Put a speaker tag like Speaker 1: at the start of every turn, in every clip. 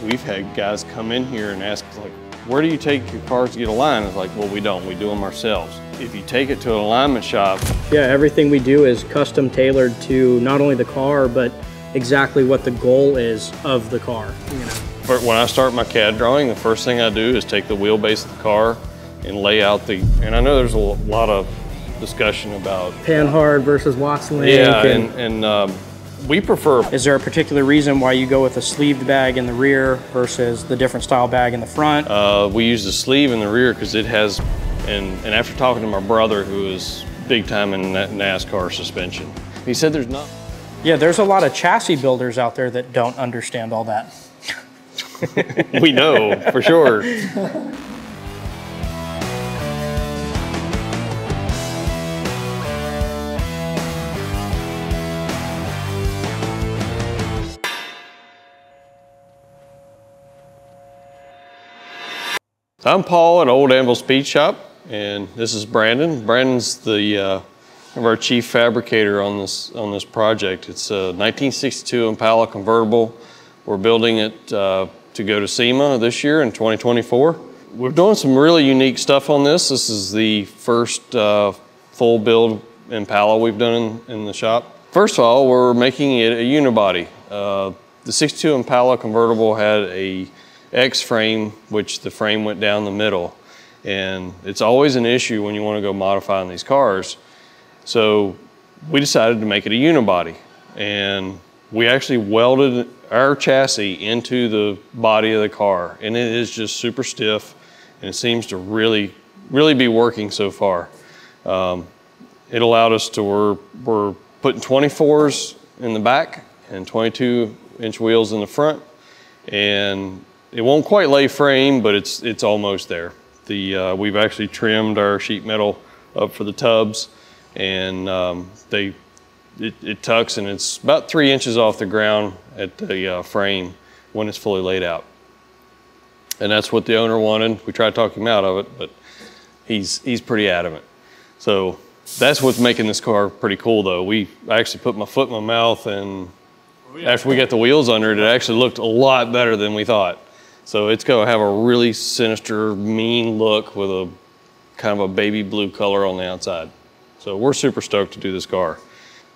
Speaker 1: We've had guys come in here and ask, like, where do you take your cars to get aligned? It's like, well, we don't, we do them ourselves. If you take it to an alignment shop.
Speaker 2: Yeah, everything we do is custom tailored to not only the car, but exactly what the goal is of the car. You know?
Speaker 1: When I start my CAD drawing, the first thing I do is take the wheelbase of the car and lay out and I know there's a lot of discussion about
Speaker 2: Panhard versus Watts link.
Speaker 1: Yeah, and we prefer.
Speaker 2: Is there a particular reason why you go with a sleeved bag in the rear versus the different style bag in the front?
Speaker 1: We use the sleeve in the rear because it has, and after talking to my brother who is big time in NASCAR suspension, he said there's not.
Speaker 2: Yeah, there's a lot of chassis builders out there that don't understand all that.
Speaker 1: We know, for sure. I'm Paul at Old Anvil Speed Shop, and this is Brandon. Brandon's our chief fabricator on this project. It's a 1962 Impala Convertible. We're building it to go to SEMA this year in 2024. We're doing some really unique stuff on this. This is the first full build Impala we've done in the shop. First of all, we're making it a unibody. The 62 Impala Convertible had a X frame, which the frame went down the middle. And it's always an issue when you want to go modifying these cars. So we decided to make it a unibody. And we actually welded our chassis into the body of the car. And it is just super stiff. And it seems to really be working so far. It allowed us to, we're putting 24s in the back and 22-inch wheels in the front. And it won't quite lay frame, but it's almost there. We've actually trimmed our sheet metal up for the tubs, and it tucks, and it's about 3 inches off the ground at the frame when it's fully laid out. And that's what the owner wanted. We tried to talk him out of it, but he's pretty adamant. So that's what's making this car pretty cool, though. I actually put my foot in my mouth, and after we got the wheels under it, it actually looked a lot better than we thought. So it's going to have a really sinister, mean look with a kind of a baby blue color on the outside. So we're super stoked to do this car.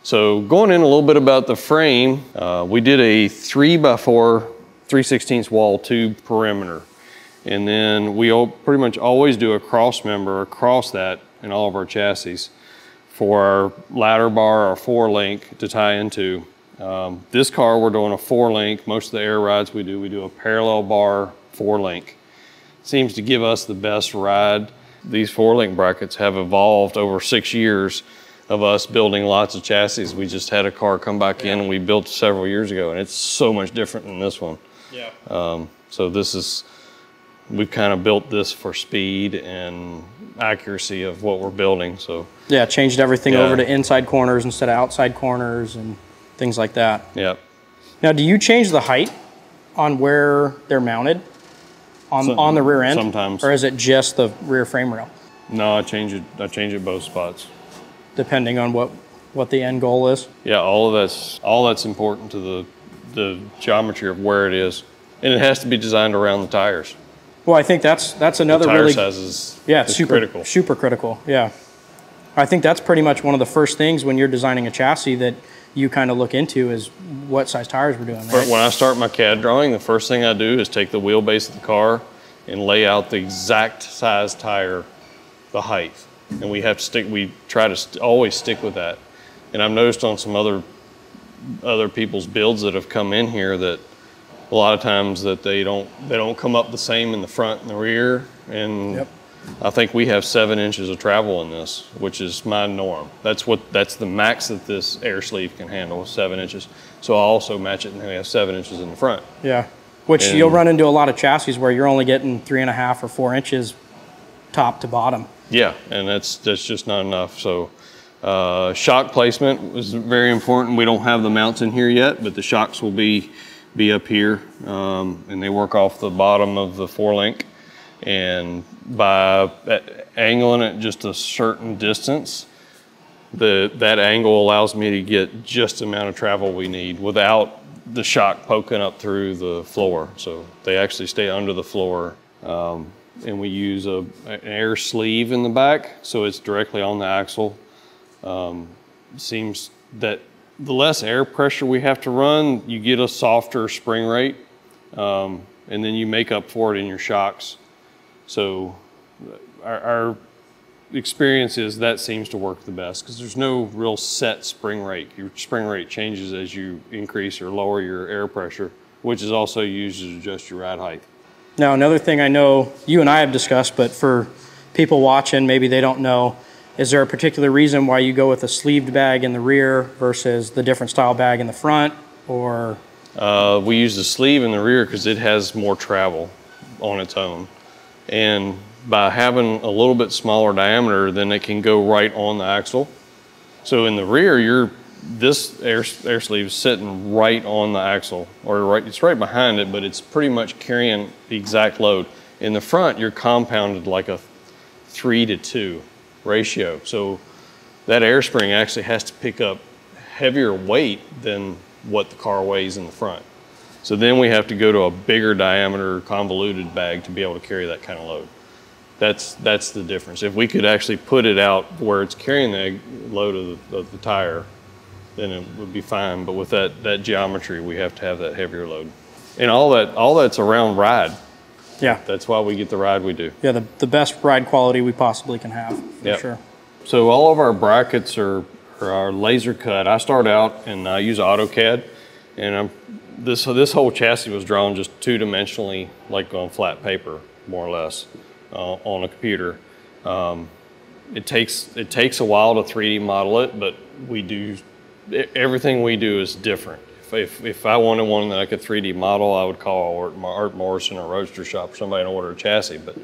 Speaker 1: So going in a little bit about the frame, we did a 3x4 3/16 wall tube perimeter. And then we pretty much always do a cross member across that in all of our chassis for our ladder bar, our 4-link to tie into. This car, we're doing a 4-link. Most of the air rides we do a parallel bar 4-link. Seems to give us the best ride. These 4-link brackets have evolved over 6 years of us building lots of chassis. We just had a car come back in and we built several years ago, and it's so much different than this one.
Speaker 2: Yeah.
Speaker 1: So we've kind of built this for speed and accuracy of what we're building. So
Speaker 2: yeah, changed everything over to inside corners instead of outside corners and things like that.
Speaker 1: Yeah.
Speaker 2: Now, do you change the height on where they're mounted on the rear end?
Speaker 1: Sometimes.
Speaker 2: Or is it just the rear frame rail?
Speaker 1: No, I change it both spots.
Speaker 2: Depending on what the end goal is?
Speaker 1: Yeah, all that's important to the geometry of where it is. And it has to be designed around the tires.
Speaker 2: Well, I think that's another
Speaker 1: tire
Speaker 2: really
Speaker 1: size is
Speaker 2: critical. Super critical, yeah. I think that's pretty much one of the first things when you're designing a chassis that you kind of look into is what size tires we're doing, right?
Speaker 1: When I start my CAD drawing, the first thing I do is take the wheelbase of the car and lay out the exact size tire, the height. And we try to always stick with that. And I've noticed on some other people's builds that have come in here that a lot of times that they don't come up the same in the front and the rear. And
Speaker 2: yep.
Speaker 1: I think we have 7 inches of travel in this, which is my norm. That's the max that this air sleeve can handle, 7 inches. So I'll also match it and we have 7 inches in the front.
Speaker 2: Yeah, which you'll run into a lot of chassis where you're only getting 3.5 or 4 inches top to bottom.
Speaker 1: Yeah, and that's just not enough. So shock placement was very important. We don't have the mounts in here yet, but the shocks will be up here, and they work off the bottom of the 4-link. And by angling it just a certain distance, that angle allows me to get just the amount of travel we need without the shock poking up through the floor. So they actually stay under the floor. And we use an air sleeve in the back, so it's directly on the axle. Seems that the less air pressure we have to run, you get a softer spring rate, and then you make up for it in your shocks. So our experience is that seems to work the best because there's no real set spring rate. Your spring rate changes as you increase or lower your air pressure, which is also used to adjust your ride height.
Speaker 2: Now, another thing I know you and I have discussed, but for people watching, maybe they don't know, is there a particular reason why you go with a sleeved bag in the rear versus the different style bag in the front, or?
Speaker 1: We use the sleeve in the rear because it has more travel on its own. And by having a little bit smaller diameter, then it can go right on the axle. So in the rear, this air sleeve is sitting right on the axle, or it's right behind it, but it's pretty much carrying the exact load. In the front, you're compounded like a 3-to-2 ratio. So that air spring actually has to pick up heavier weight than what the car weighs in the front. So then we have to go to a bigger diameter convoluted bag to be able to carry that kind of load. That's the difference. If we could actually put it out where it's carrying the load of the tire, then it would be fine. But with that geometry, we have to have that heavier load. And all that's around ride.
Speaker 2: Yeah.
Speaker 1: That's why we get the ride we do.
Speaker 2: Yeah, the best ride quality we possibly can have, for sure.
Speaker 1: So all of our brackets are laser cut. I start out and I use AutoCAD, and this whole chassis was drawn just two-dimensionally, like on flat paper, more or less, on a computer. It takes a while to 3D model it, but everything we do is different. If I wanted one that I could 3D model, I would call Art Morrison or Roadster Shop or somebody and order a chassis, but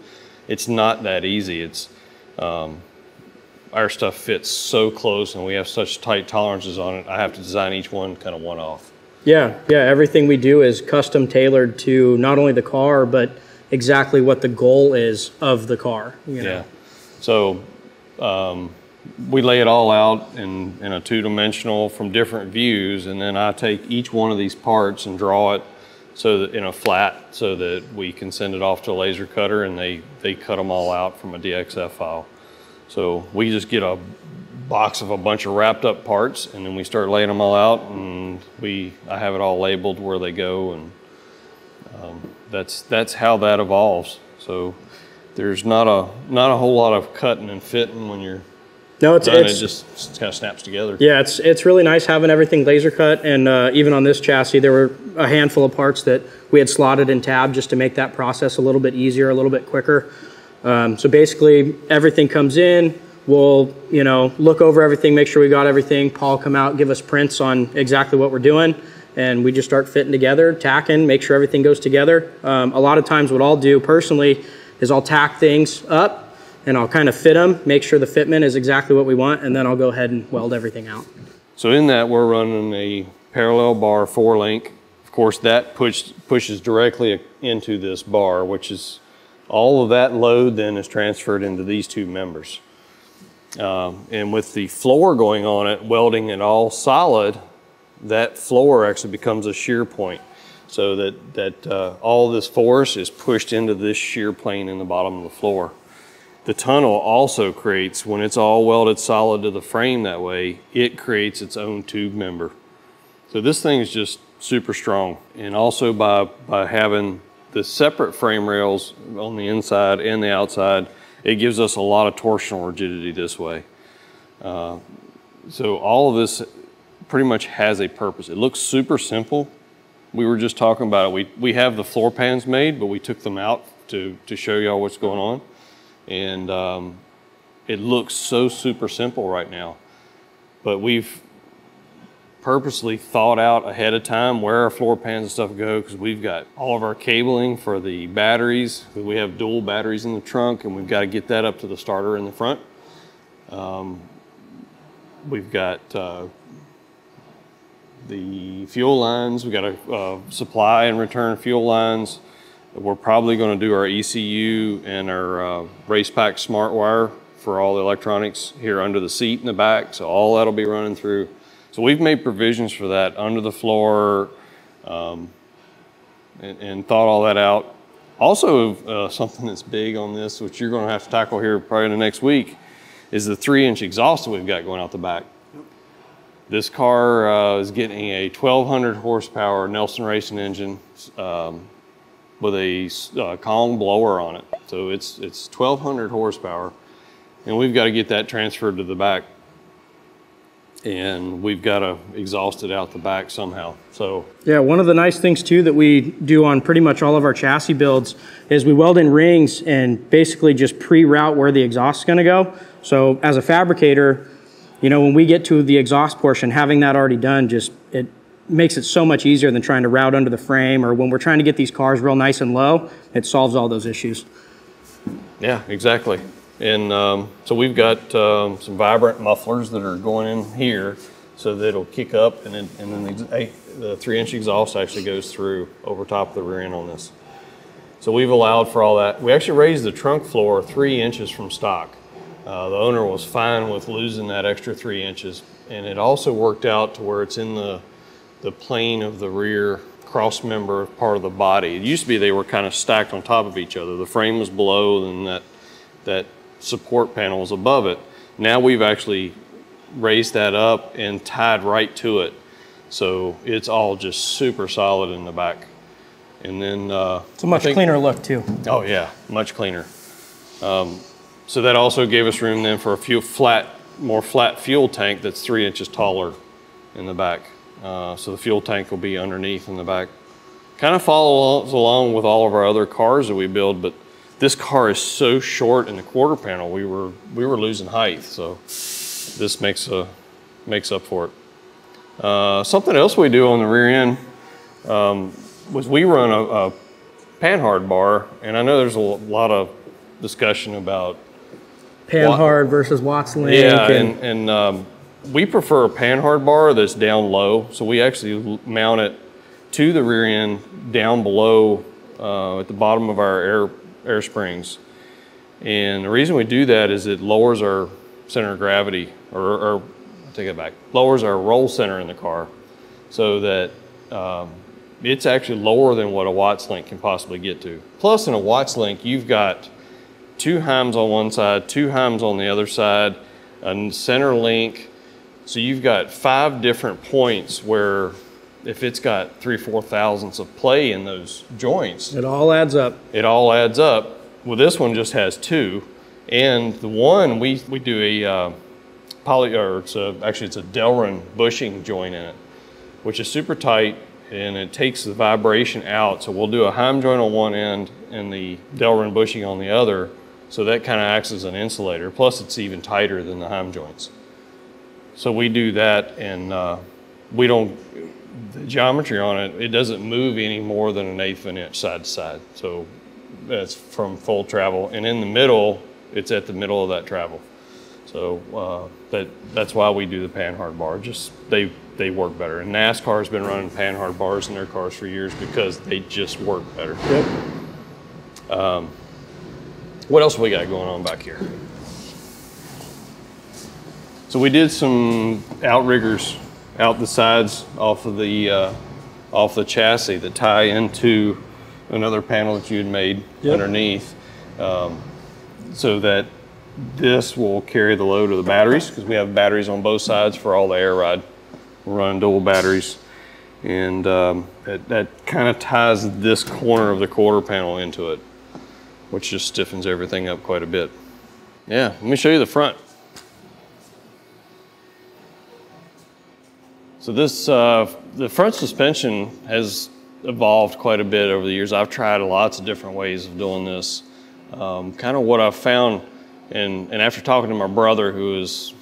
Speaker 1: it's not that easy. It's our stuff fits so close and we have such tight tolerances on it, I have to design each one kind of one-off.
Speaker 2: Yeah, everything we do is custom tailored to not only the car, but exactly what the goal is of the car. You know?
Speaker 1: Yeah, so we lay it all out in a two-dimensional from different views, and then I take each one of these parts and draw it so that in a flat so that we can send it off to a laser cutter and they cut them all out from a DXF file. So we just get a box of a bunch of wrapped up parts and then we start laying them all out, and I have it all labeled where they go, and that's how that evolves. So there's not a whole lot of cutting and fitting when you're it just kind of snaps together. Yeah,
Speaker 2: it's really nice having everything laser cut, and even on this chassis, there were a handful of parts that we had slotted in tab just to make that process a little bit easier, a little bit quicker. So basically, everything comes in. We'll look over everything, make sure we got everything. Paul come out, give us prints on exactly what we're doing, and we just start fitting together, tacking, make sure everything goes together. A lot of times, what I'll do personally is I'll tack things up, and I'll kind of fit them, make sure the fitment is exactly what we want, and then I'll go ahead and weld everything out.
Speaker 1: So in that, we're running a parallel bar 4-link. Of course, that pushes directly into this bar, which is all of that load then is transferred into these two members. And with the floor going on it, welding it all solid, that floor actually becomes a shear point. So that all this force is pushed into this shear plane in the bottom of the floor. The tunnel also creates, when it's all welded solid to the frame that way, it creates its own tube member. So this thing is just super strong. And also by having the separate frame rails on the inside and the outside, it gives us a lot of torsional rigidity this way. So all of this pretty much has a purpose. It looks super simple. We were just talking about it. We have the floor pans made, but we took them out to show y'all what's going on. And it looks so super simple right now. But we've purposely thought out ahead of time where our floor pans and stuff go, because we've got all of our cabling for the batteries. We have dual batteries in the trunk, and we've got to get that up to the starter in the front. We've got the fuel lines. We've got to supply and return fuel lines. We're probably going to do our ECU and our race pack smart wire for all the electronics here under the seat in the back. So all that'll be running through. So we've made provisions for that under the floor, and thought all that out. Also, something that's big on this, which you're going to have to tackle here probably in the next week, is the 3-inch exhaust that we've got going out the back. Yep. This car is getting a 1,200 horsepower Nelson Racing engine with a column blower on it. So it's 1,200 horsepower, and we've got to get that transferred to the back. And we've got to exhaust it out the back somehow. So
Speaker 2: yeah, one of the nice things too that we do on pretty much all of our chassis builds is we weld in rings and basically just pre-route where the exhaust is going to go. So as a fabricator, you know, when we get to the exhaust portion, having that already done, just it makes it so much easier than trying to route under the frame, or when we're trying to get these cars real nice and low, it solves all those issues.
Speaker 1: Yeah, exactly. And so we've got some vibrant mufflers that are going in here so that it'll kick up, and then the 3-inch exhaust actually goes through over top of the rear end on this. So we've allowed for all that. We actually raised the trunk floor 3 inches from stock. The owner was fine with losing that extra 3 inches, and it also worked out to where it's in the plane of the rear cross member part of the body. It used to be they were kind of stacked on top of each other. The frame was below, and that support panel was above it. Now we've actually raised that up and tied right to it. So it's all just super solid in the back. And then
Speaker 2: it's a much cleaner look too.
Speaker 1: Oh yeah, much cleaner. So that also gave us room then for a more flat fuel tank that's 3 inches taller in the back. So the fuel tank will be underneath in the back. Kind of follows along with all of our other cars that we build, but this car is so short in the quarter panel, we were losing height, so this makes up for it. Something else we do on the rear end was we run a Panhard bar, and I know there's a lot of discussion about
Speaker 2: Panhard versus Watts Link.
Speaker 1: Yeah, and we prefer a Panhard bar that's down low, so we actually mount it to the rear end down below at the bottom of our air springs. And the reason we do that is it lowers our center of gravity, or take it back, lowers our roll center in the car, so that it's actually lower than what a Watts Link can possibly get to. Plus in a Watts Link, you've got 2 heims on one side, 2 heims on the other side, a center link. So you've got 5 different points where if it's got 3-4 thousandths of play in those joints,
Speaker 2: it all adds up.
Speaker 1: It all adds up. Well, this one just has 2, and the one we do a actually it's a Delrin bushing joint in it, which is super tight, and it takes the vibration out. So we'll do a heim joint on one end and the Delrin bushing on the other. So that kind of acts as an insulator. Plus, it's even tighter than the heim joints. So we do that, and the geometry on it, it doesn't move any more than 1/8 of an inch side to side. So that's from full travel. And in the middle, it's at the middle of that travel. So that's why we do the Panhard bar. Just they work better. And NASCAR's been running Panhard bars in their cars for years because they just work better.
Speaker 2: Yep.
Speaker 1: What else have we got going on back here? So we did some outriggers out the sides off the chassis that tie into another panel that you had made underneath, so that this will carry the load of the batteries, because we have batteries on both sides for all the air ride. We're running dual batteries, and that kind of ties this corner of the quarter panel into it, which just stiffens everything up quite a bit. Yeah, let me show you the front. So this, the front suspension has evolved quite a bit over the years. I've tried lots of different ways of doing this. Kind of what I've found, and after talking to my brother, who is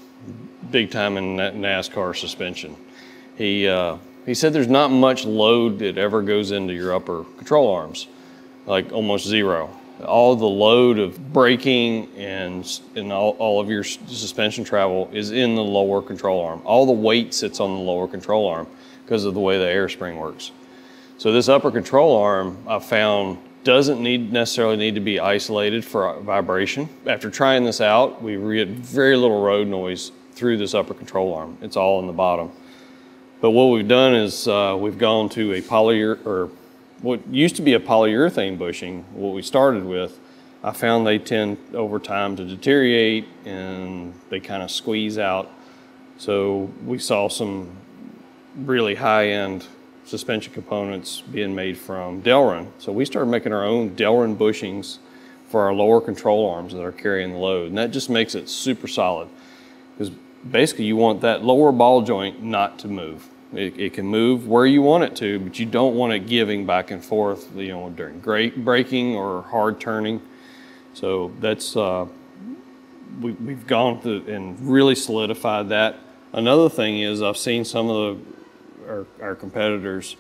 Speaker 1: big time in NASCAR suspension, he said there's not much load that ever goes into your upper control arms, like almost zero. All the load of braking and all of your suspension travel is in the lower control arm. All the weight sits on the lower control arm because of the way the air spring works. So this upper control arm, I found, doesn't necessarily need to be isolated for vibration. After trying this out, we get very little road noise through this upper control arm. It's all in the bottom. But what we've done is we've gone to a or what used to be a polyurethane bushing. What we started with, I found they tend over time to deteriorate and they kind of squeeze out. So we saw some really high-end suspension components being made from Delrin. So we started making our own Delrin bushings for our lower control arms that are carrying the load. And that just makes it super solid. Because basically you want that lower ball joint not to move. It can move where you want it to, but you don't want it giving back and forth, you know, during braking or hard turning. So that's, we've gone through and really solidified that. Another thing is I've seen some of our competitors,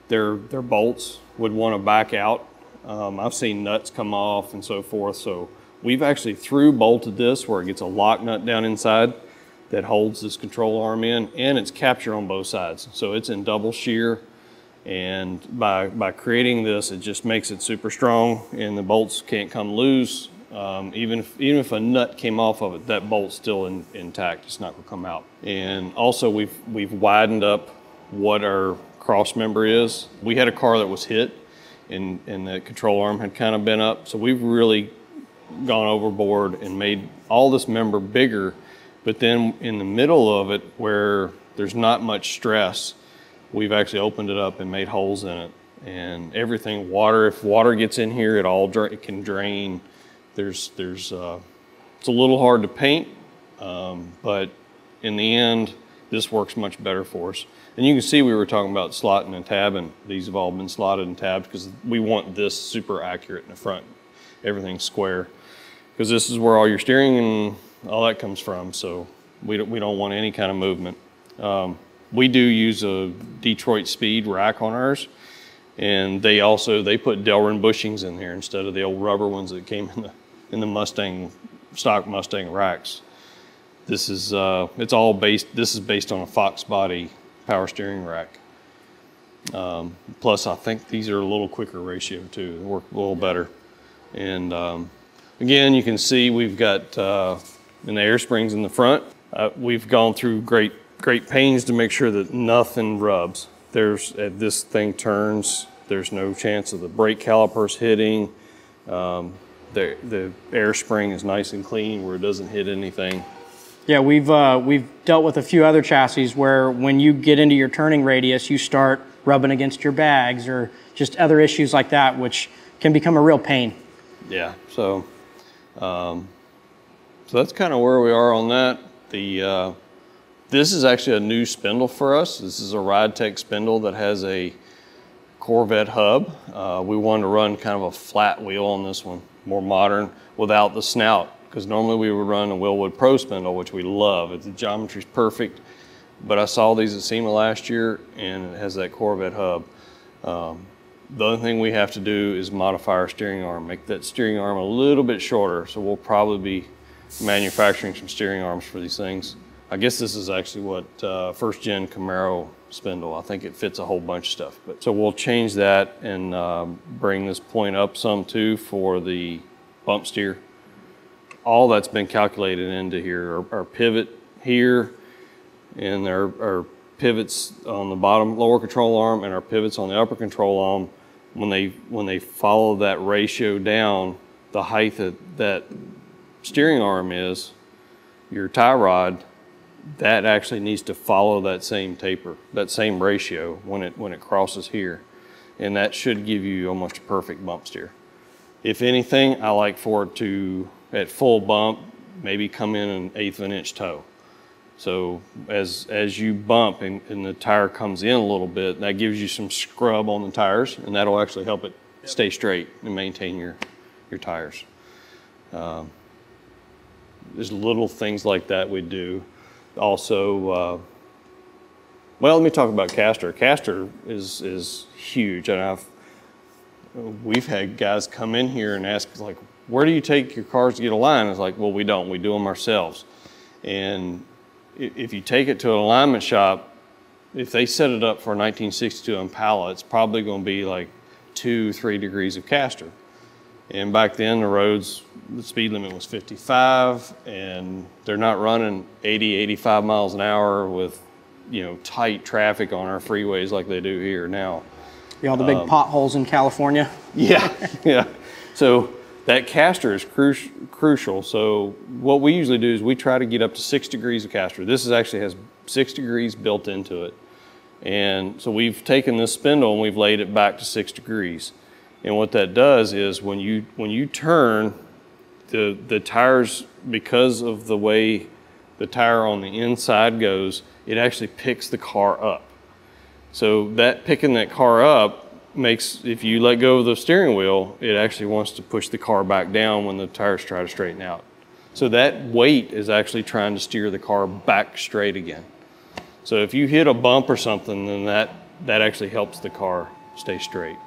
Speaker 1: their bolts would want to back out. I've seen nuts come off and so forth. So we've actually bolted this where it gets a lock nut down inside that holds this control arm in, and it's capture on both sides. So it's in double shear, and by creating this, it just makes it super strong and the bolts can't come loose. Even if a nut came off of it, that bolt's still intact. It's not gonna come out. And also we've widened up what our cross member is. We had a car that was hit and the control arm had kind of been up. So we've really gone overboard and made all this member bigger, but then in the middle of it where there's not much stress, we've actually opened it up and made holes in it. And everything, if water gets in here, it can drain. It's a little hard to paint, but in the end, this works much better for us. And you can see we were talking about slotting and tabbing. These have all been slotted and tabbed because we want this super accurate in the front. Everything's square. Because this is where all your steering and all that comes from, so we don't want any kind of movement. We do use a Detroit Speed rack on ours, and they put Delrin bushings in here instead of the old rubber ones that came in the stock Mustang racks. This is based on a Fox body power steering rack. Plus I think these are a little quicker ratio too. They work a little better. And again, you can see we've got in the air springs in the front. We've gone through great pains to make sure that nothing rubs. This thing turns, there's no chance of the brake calipers hitting. The air spring is nice and clean where it doesn't hit anything.
Speaker 2: Yeah, we've dealt with a few other chassis where when you get into your turning radius, you start rubbing against your bags or just other issues like that, which can become a real pain.
Speaker 1: Yeah, so that's kind of where we are on that. This is actually a new spindle for us. This is a RideTech spindle that has a Corvette hub. We wanted to run kind of a flat wheel on this one, more modern, without the snout. Because normally we would run a Willwood Pro spindle, which we love. The geometry's perfect. But I saw these at SEMA last year, and it has that Corvette hub. The other thing we have to do is modify our steering arm, make that steering arm a little bit shorter. So we'll probably be manufacturing some steering arms for these things. I guess this is actually what first gen Camaro spindle. I think it fits a whole bunch of stuff. So we'll change that and bring this point up some too for the bump steer. All that's been calculated into here. Our pivot here, and our pivots on the bottom lower control arm, and our pivots on the upper control arm. When they follow that ratio down, the height that steering arm is, your tie rod, that actually needs to follow that same taper, that same ratio when it crosses here, and that should give you almost a perfect bump steer. If anything, I like for it to, at full bump, maybe come in an 1/8 of an inch toe. So as you bump and the tire comes in a little bit, that gives you some scrub on the tires, and that'll actually help it stay straight and maintain your tires. There's little things like that we do. Also, well, let me talk about caster. Caster is huge, and we've had guys come in here and ask, like, where do you take your cars to get aligned? It's like, well, we don't. We do them ourselves. And if you take it to an alignment shop, if they set it up for a 1962 Impala, it's probably going to be like 2-3 degrees of caster. And back then, the speed limit was 55, and they're not running 80, 85 miles an hour with tight traffic on our freeways like they do here now.
Speaker 2: All the big potholes in California.
Speaker 1: Yeah, yeah. So that caster is crucial. So what we usually do is we try to get up to 6 degrees of caster. This actually has 6 degrees built into it. And so we've taken this spindle and we've laid it back to 6 degrees. And what that does is when you turn, the tires, because of the way the tire on the inside goes, it actually picks the car up. So that picking that car up makes, if you let go of the steering wheel, it actually wants to push the car back down when the tires try to straighten out. So that weight is actually trying to steer the car back straight again. So if you hit a bump or something, then that actually helps the car stay straight.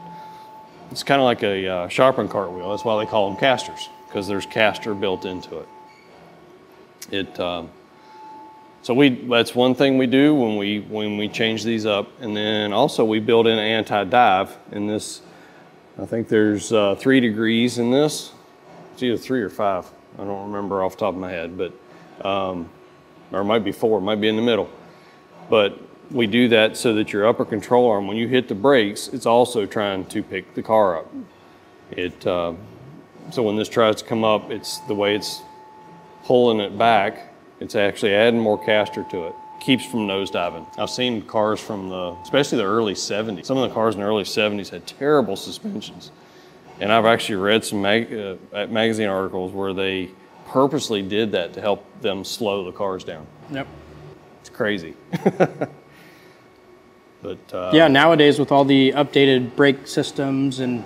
Speaker 1: It's kind of like a sharpened cartwheel. That's why they call them casters, because there's caster built into it. So that's one thing we do when we change these up. And then also we build in anti-dive in this. I think there's 3 degrees in this. It's either 3 or 5. I don't remember off the top of my head, but, or it might be 4, it might be in the middle. But we do that so that your upper control arm, when you hit the brakes, it's also trying to pick the car up. So when this tries to come up, it's the way it's pulling it back, it's actually adding more caster to it. Keeps from nosediving. I've seen cars from especially the early 70s. Some of the cars in the early 70s had terrible suspensions. And I've actually read some magazine articles where they purposely did that to help them slow the cars down.
Speaker 2: Yep.
Speaker 1: It's crazy. But
Speaker 2: yeah, nowadays with all the updated brake systems and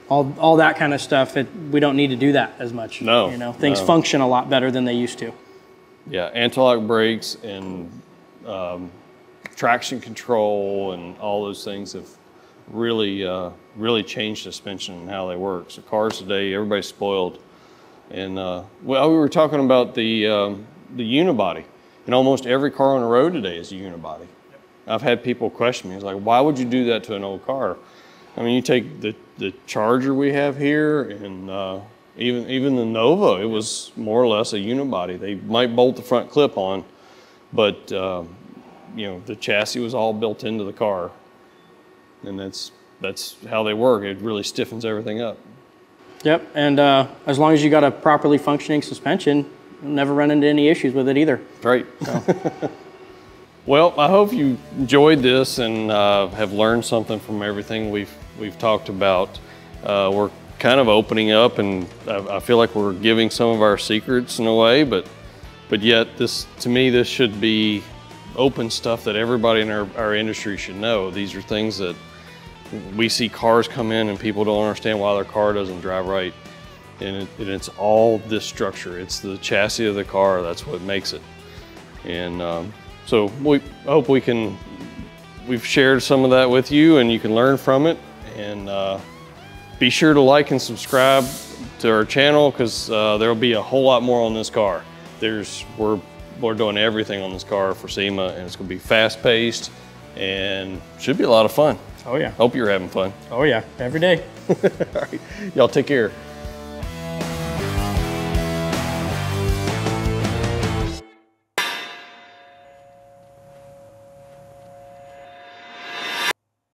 Speaker 2: all that kind of stuff, we don't need to do that as much.
Speaker 1: No.
Speaker 2: Things function a lot better than they used to.
Speaker 1: Yeah, anti-lock brakes and traction control and all those things have really changed suspension and how they work. So cars today, everybody's spoiled. And we were talking about the unibody. And almost every car on the road today is a unibody. I've had people question me, it's like, why would you do that to an old car? I mean, you take the Charger we have here and even the Nova, it was more or less a unibody. They might bolt the front clip on, but the chassis was all built into the car. And that's how they work. It really stiffens everything up.
Speaker 2: Yep, and as long as you got a properly functioning suspension, you'll never run into any issues with it either.
Speaker 1: Right. So. Well, I hope you enjoyed this and have learned something from everything we've talked about. We're kind of opening up, and I feel like we're giving some of our secrets in a way, but yet to me this should be open stuff that everybody in our industry should know. These are things that we see cars come in and people don't understand why their car doesn't drive right. And it's all this structure. It's the chassis of the car, that's what makes it. And so we hope we've shared some of that with you and you can learn from it. And be sure to like and subscribe to our channel, because there'll be a whole lot more on this car. We're doing everything on this car for SEMA, and it's gonna be fast-paced and should be a lot of fun.
Speaker 2: Oh yeah.
Speaker 1: Hope you're having fun.
Speaker 2: Oh yeah, every day.
Speaker 1: All right, y'all take care.